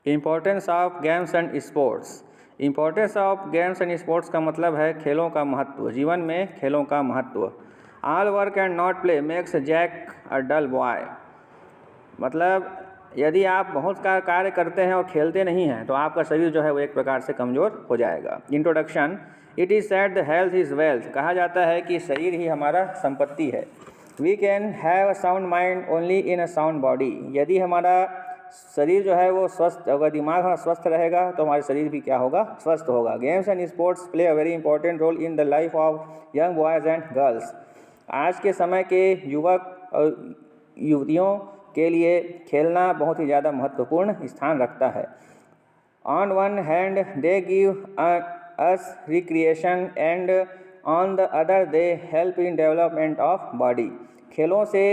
Importance of games and sports. Importance of games and sports का मतलब है खेलों का महत्व, जीवन में खेलों का महत्व। All work and not play makes Jack a dull boy. मतलब यदि आप बहुत का कार्य करते हैं और खेलते नहीं हैं तो आपका शरीर जो है वो एक प्रकार से कमज़ोर हो जाएगा। Introduction. It is said the health is wealth. कहा जाता है कि शरीर ही हमारा संपत्ति है। We can have a sound mind only in a sound body. यदि हमारा शरीर जो है वो स्वस्थ, अगर दिमाग हमारा स्वस्थ रहेगा तो हमारे शरीर भी क्या होगा, स्वस्थ होगा। Games and sports play a very important role in the life of young boys and girls. आज के समय के युवक और युवतियों के लिए खेलना बहुत ही ज़्यादा महत्वपूर्ण स्थान रखता है। On one hand they give us recreation and on the other they help in development of body. खेलों से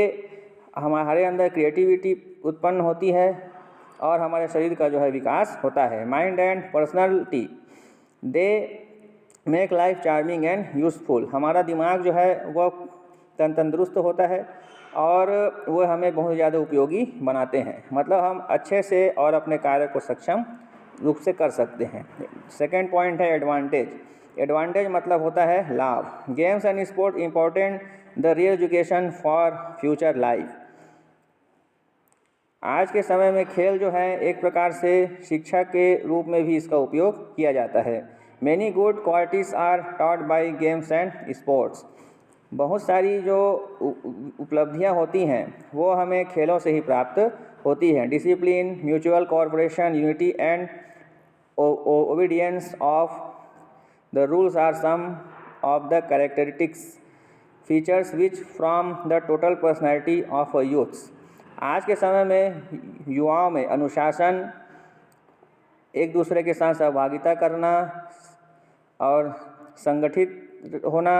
हमारे अंदर क्रिएटिविटी उत्पन्न होती है और हमारे शरीर का जो है विकास होता है। Mind and personality they make life charming and useful. हमारा दिमाग जो है वह तंदुरुस्त होता है और वो हमें बहुत ज़्यादा उपयोगी बनाते हैं। मतलब हम अच्छे से और अपने कार्य को सक्षम रूप से कर सकते हैं। सेकेंड पॉइंट है एडवांटेज। एडवांटेज मतलब होता है लाभ। Games and sport important the real education for future life. आज के समय में खेल जो है एक प्रकार से शिक्षा के रूप में भी इसका उपयोग किया जाता है। Many good qualities are taught by games and sports. बहुत सारी जो उपलब्धियां होती हैं वो हमें खेलों से ही प्राप्त होती हैं। Discipline, mutual cooperation, unity and obedience of the rules are some of the characteristics features which from the total personality of a youths. आज के समय में युवाओं में अनुशासन, एक दूसरे के साथ सहभागिता करना और संगठित होना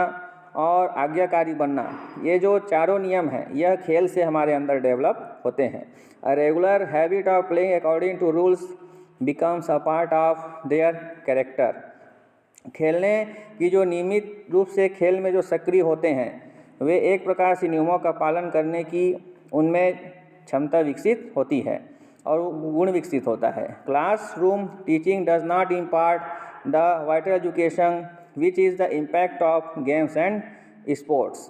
और आज्ञाकारी बनना, ये जो चारों नियम हैं यह खेल से हमारे अंदर डेवलप होते हैं। A regular habit of playing according to rules becomes a part of their character. खेलने की जो नियमित रूप से खेल में जो सक्रिय होते हैं वे एक प्रकार से नियमों का पालन करने की उनमें क्षमता विकसित होती है और गुण विकसित होता है। Classroom teaching does not impart the vital education which is the impact of games and sports.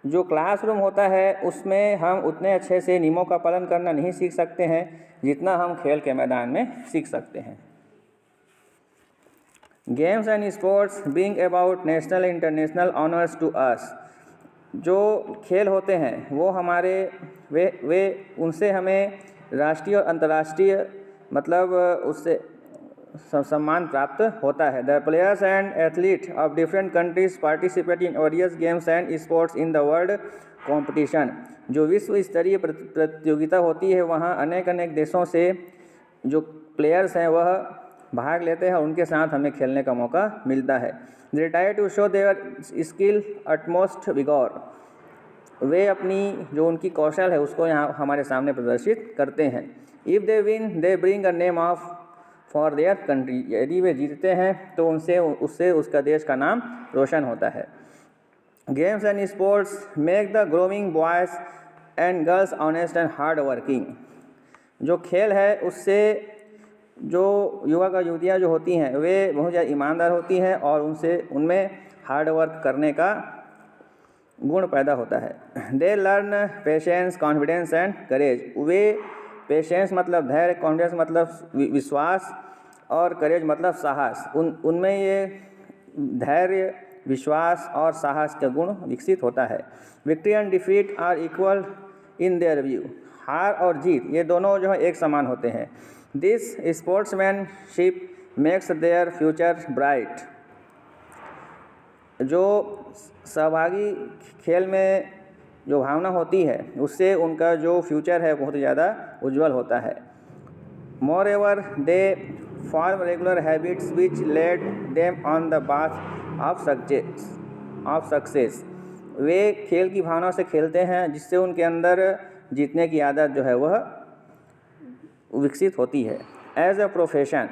जो क्लासरूम होता है उसमें हम उतने अच्छे से नियमों का पालन करना नहीं सीख सकते हैं जितना हम खेल के मैदान में सीख सकते हैं। Games and sports bring about national international honours to us. जो खेल होते हैं वो हमारे वे उनसे हमें राष्ट्रीय और अंतर्राष्ट्रीय मतलब उससे सम्मान प्राप्त होता है। The players and athlete of different countries participate in various games and sports in the world competition. जो विश्व स्तरीय प्रतियोगिता होती है वहाँ अनेक देशों से जो प्लेयर्स हैं वह भाग लेते हैं और उनके साथ हमें खेलने का मौका मिलता है। They try to show their skill utmost vigour. वे अपनी जो उनकी कौशल है उसको यहाँ हमारे सामने प्रदर्शित करते हैं। If they win they bring a name of for their country. यदि वे जीतते हैं तो उससे उसका देश का नाम रोशन होता है। Games and sports make the growing boys and girls honest and hard working. जो खेल है उससे जो युवक और युवतियाँ जो होती हैं वे बहुत ज़्यादा ईमानदार होती हैं और उनमें हार्ड वर्क करने का गुण पैदा होता है। They learn patience, confidence and courage. Way patience मतलब धैर्य, कॉन्फिडेंस मतलब विश्वास और करेज मतलब साहस। उनमें ये धैर्य, विश्वास और साहस का गुण विकसित होता है। Victory and defeat are equal in their view. हार और जीत ये दोनों जो है एक समान होते हैं। This sportsmanship makes their future bright. जो सहभागी खेल में जो भावना होती है उससे उनका जो फ्यूचर है बहुत ज़्यादा उज्जवल होता है। More ever they form regular habits which led them on the path of success. वे खेल की भावना से खेलते हैं जिससे उनके अंदर जीतने की आदत जो है वह विकसित होती है। As a profession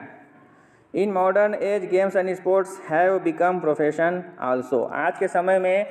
in modern age games and sports have become profession also. आज के समय में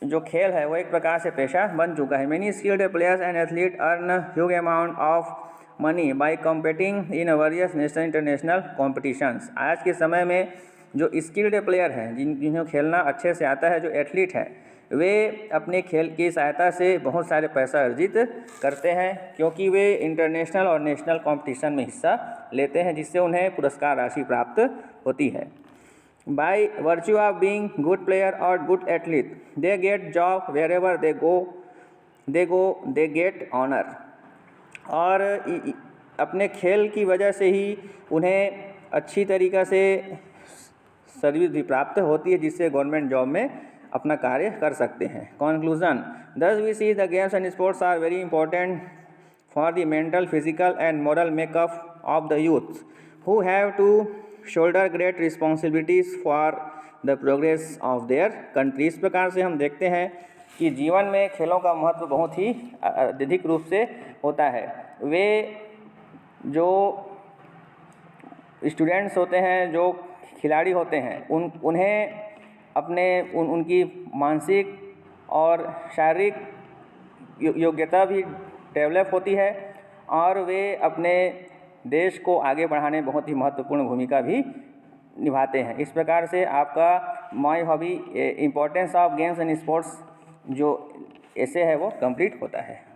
जो खेल है वो एक प्रकार से पेशा बन चुका है। Many skilled players and athlete earn huge amount of money by competing in various national international competitions. आज के समय में जो स्किल्ड प्लेयर हैं, जिन्हें खेलना अच्छे से आता है, जो एथलीट हैं, वे अपने खेल की सहायता से बहुत सारे पैसा अर्जित करते हैं, क्योंकि वे इंटरनेशनल और नेशनल कंपटीशन में हिस्सा लेते हैं, जिससे उन्हें पुरस्कार राशि प्राप्त होती है। By virtue of being good player और good athlete they get job wherever they get honour. और अपने खेल की वजह से ही उन्हें अच्छी तरीक़ा से सर्विस भी प्राप्त होती है, जिससे गवर्नमेंट जॉब में अपना कार्य कर सकते हैं। Conclusion, thus we see the games and sports are very important for the mental, physical and moral makeup of the youth who have to shoulder great responsibilities for the progress of their country. इस प्रकार से हम देखते हैं कि जीवन में खेलों का महत्व बहुत ही अधिक रूप से होता है। वे जो स्टूडेंट्स होते हैं, जो खिलाड़ी होते हैं, उन्हें अपने उनकी मानसिक और शारीरिक योग्यता भी डेवलप होती है, और वे अपने देश को आगे बढ़ाने में बहुत ही महत्वपूर्ण भूमिका भी निभाते हैं। इस प्रकार से आपका my hobby importance of games and sports जो ऐसे है वो कंप्लीट होता है।